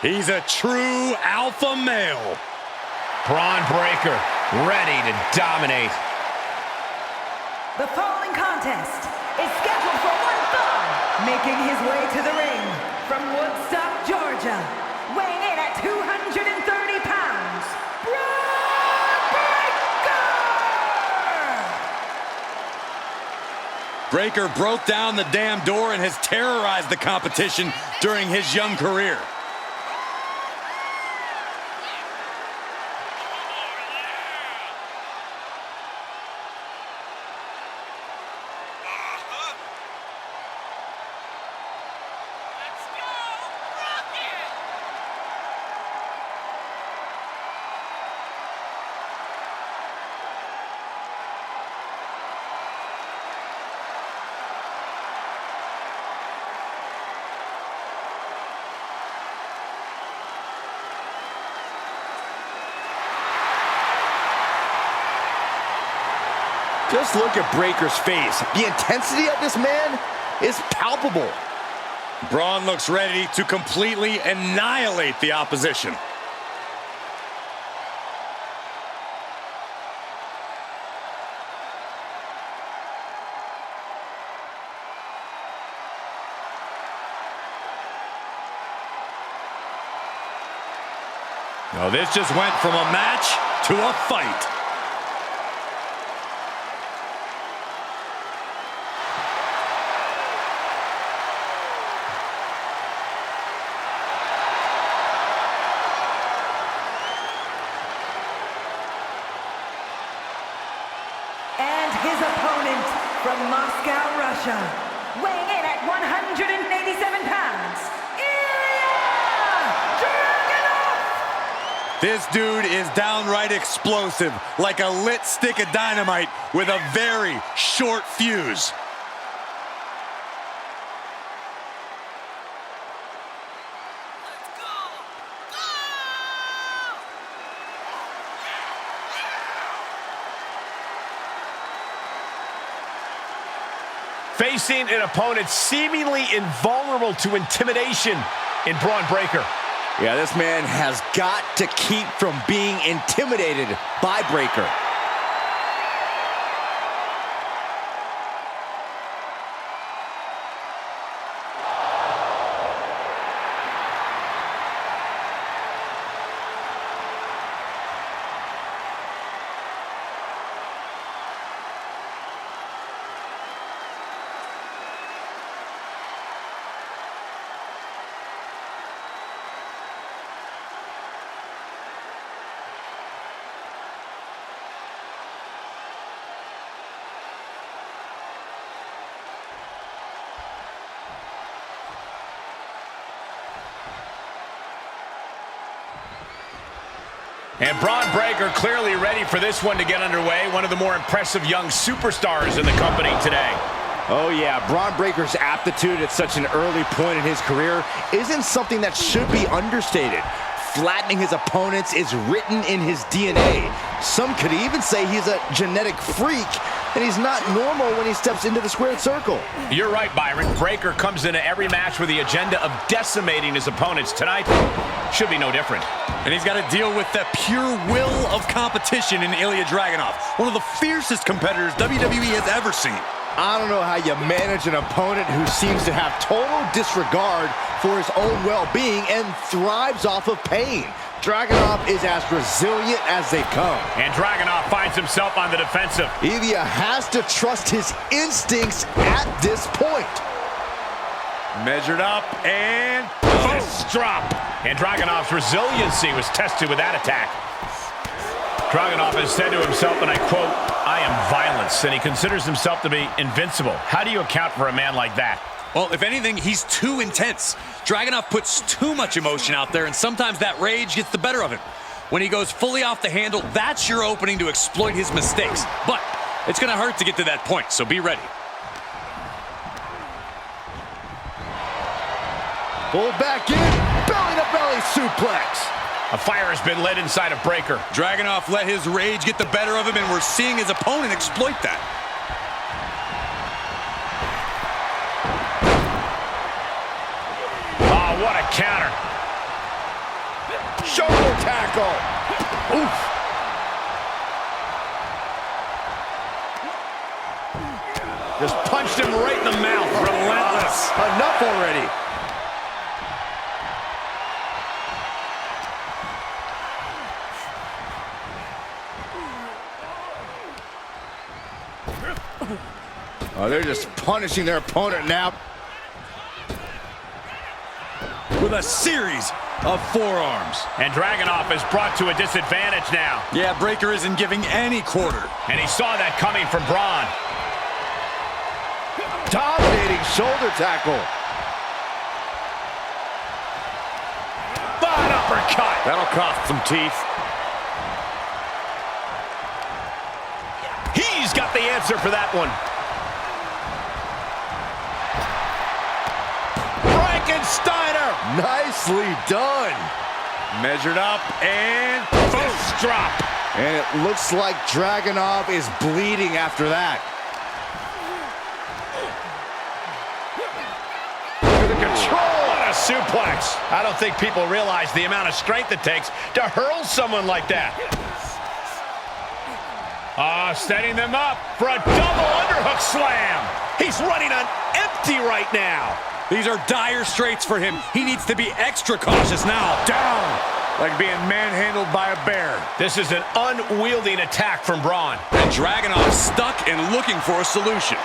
He's a true alpha male. Bron Breakker, ready to dominate. The following contest is scheduled for one fall. Making his way to the ring from Woodstock, Georgia, weighing in at 230 pounds, Bron Breakker! Breakker broke down the damn door and has terrorized the competition during his young career. Just look at Breakker's face. The intensity of this man is palpable. Bron looks ready to completely annihilate the opposition. Now this just went from a match to a fight. And his opponent from Moscow, Russia, weighing in at 187 pounds, Ilja Dragunov! This dude is downright explosive, like a lit stick of dynamite with a very short fuse. Facing an opponent seemingly invulnerable to intimidation in Bron Breakker. Yeah, this man has got to keep from being intimidated by Breakker. And Bron Breakker clearly ready for this one to get underway. One of the more impressive young superstars in the company today. Oh yeah, Bron Breakker's aptitude at such an early point in his career isn't something that should be understated. Flattening his opponents is written in his DNA. Some could even say he's a genetic freak, and he's not normal when he steps into the squared circle. You're right, Byron. Breakker comes into every match with the agenda of decimating his opponents. Tonight should be no different. And he's got to deal with the pure will of competition in Ilja Dragunov, one of the fiercest competitors WWE has ever seen. I don't know how you manage an opponent who seems to have total disregard for his own well-being and thrives off of pain. Dragunov is as resilient as they come. And Dragunov finds himself on the defensive. Ilja has to trust his instincts at this point. Measured up and Fist drop. And Dragunov's resiliency was tested with that attack. Dragunov has said to himself, and I quote, "I am violence," and he considers himself to be invincible. How do you account for a man like that? Well, if anything, he's too intense. Dragunov puts too much emotion out there, and sometimes that rage gets the better of him. When he goes fully off the handle, that's your opening to exploit his mistakes. But it's going to hurt to get to that point, so be ready. Pulled back in, belly-to-belly suplex. A fire has been lit inside of Breakker. Dragunov let his rage get the better of him, and we're seeing his opponent exploit that. Oh, what a counter. Shoulder tackle. Oof. Just punched him right in the mouth. Relentless. Enough already. Oh, they're just punishing their opponent now. With a series of forearms. And Dragunov is brought to a disadvantage now. Yeah, Breakker isn't giving any quarter. And he saw that coming from Bron. Dominating shoulder tackle. An uppercut. That'll cost some teeth. He's got the answer for that one. Frankensteiner. Nicely done. Measured up and Fist drop. And it looks like Dragunov is bleeding after that. Control. What a suplex. I don't think people realize the amount of strength it takes to hurl someone like that. Setting them up for a double underhook slam. He's running on empty right now. these are dire straits for him. He needs to be extra cautious now. Down, like being manhandled by a bear. This is an unyielding attack from Bron. And Dragunov stuck and looking for a solution.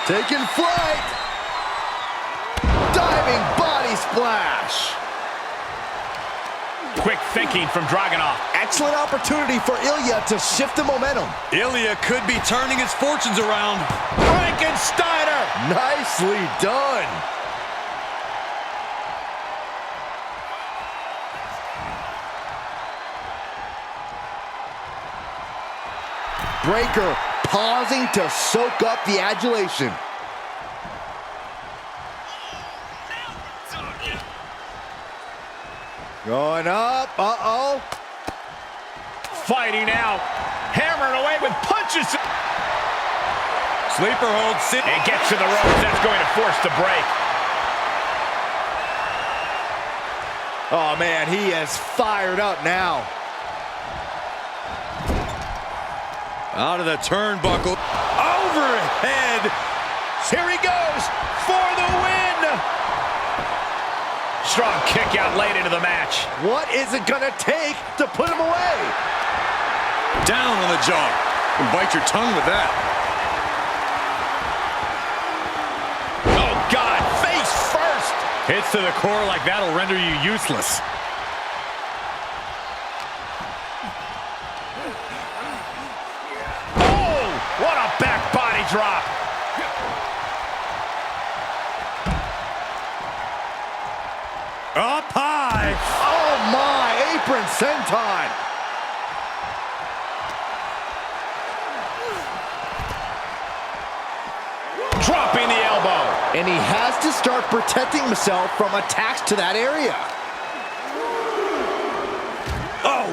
Taking flight. Diving body splash. Quick thinking from Dragunov. Excellent opportunity for Ilja to shift the momentum. Ilja could be turning his fortunes around. Frankensteiner. Nicely done. Breakker pausing to soak up the adulation. Going up, uh-oh. Fighting out. Hammering away with punches. Sleeper hold. And gets to the ropes. That's going to force the break. Oh, man, he is fired up now. Out of the turnbuckle. Overhead. Here he goes for the win. Strong kick out late into the match. What is it gonna take to put him away? Down on the jaw. And bite your tongue with that. Oh, God, face first. Hits to the core like that'll render you useless. Oh, what a back body drop. Up high. Oh my, apron senton. Dropping the elbow. And he has to start protecting himself from attacks to that area. Oh.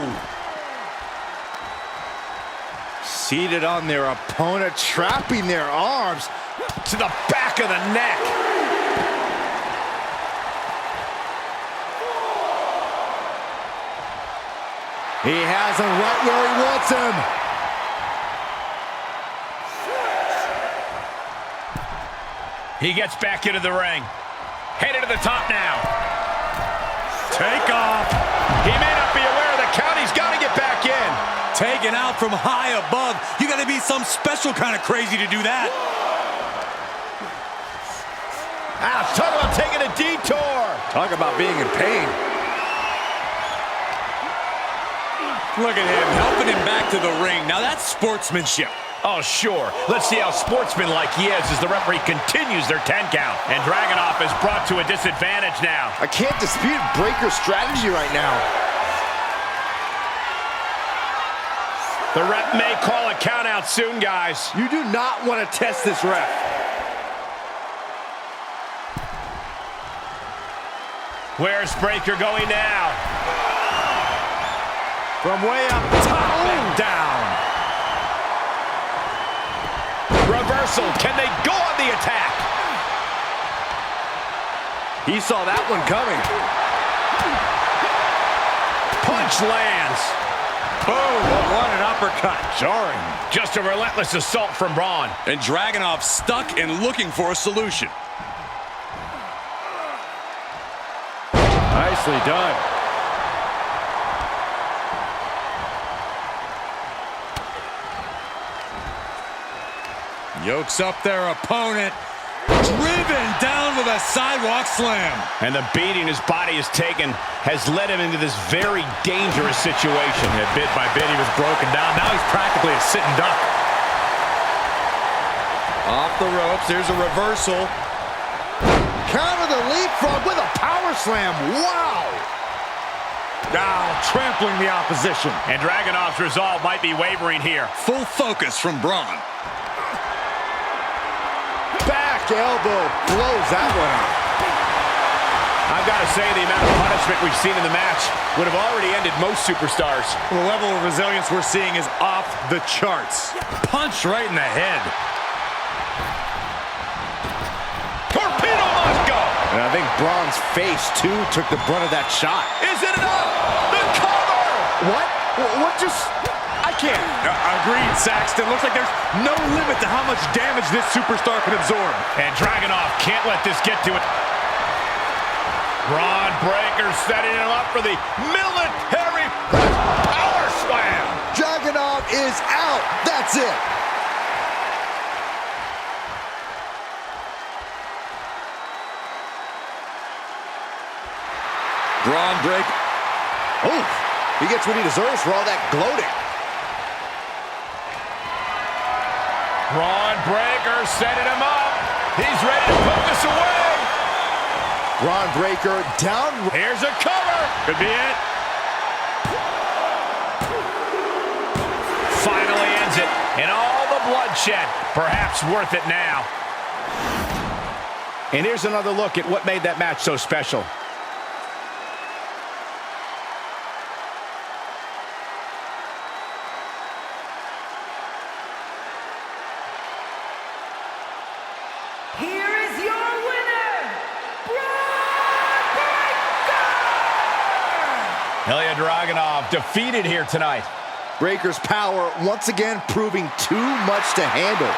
Seated on their opponent, trapping their arms To the back of the neck. He has him right where he wants him. He gets back into the ring. Headed to the top now. Take off. He may not be aware of the count. He's got to get back in. Taken out from high above. You got to be some special kind of crazy to do that. Ouch, talk about taking a detour. Talk about being in pain. Look at him, helping him back to the ring. Now that's sportsmanship. Oh, sure. Let's see how sportsmanlike he is as the referee continues their 10 count. And Dragunov is brought to a disadvantage now. I can't dispute Breakker's strategy right now. The ref may call a count out soon, guys. You do not want to test this ref. Where's Breakker going now? From way up top and down. Reversal. Can they go on the attack? He saw that one coming. Punch lands. Boom, what an uppercut. Jarring. Just a relentless assault from Bron. And Dragunov stuck and looking for a solution. Nicely done. Yokes up their opponent. Driven down with a sidewalk slam. And the beating his body has taken has led him into this very dangerous situation. And bit by bit he was broken down. Now he's practically a sitting duck. Off the ropes, there's a reversal. Counter the leapfrog with a power slam. Wow. Now trampling the opposition. And Dragunov's resolve might be wavering here. Full focus from Bron. Back elbow blows that one out. I've got to say, the amount of punishment we've seen in the match would have already ended most superstars. The level of resilience we're seeing is off the charts. Punch right in the head. Torpedo must go. And I think Bron's face, too, took the brunt of that shot. Is it enough? The cover! What? What just... I can't. Agreed, Saxton. Looks like there's no limit to how much damage this superstar can absorb. And Dragunov can't let this get to it. Bron Breakker setting him up for the military power slam. Dragunov is out. That's it. Bron Breakker. Oh, he gets what he deserves for all that gloating. Bron Breakker setting him up. He's ready to put this away. Bron Breakker down. Here's a cover. Could be it. Finally ends it. And all the bloodshed. Perhaps worth it now. And here's another look at what made that match so special. Here is your winner, Bron Breakker! Ilja Dragunov defeated here tonight. Breakker's power once again proving too much to handle.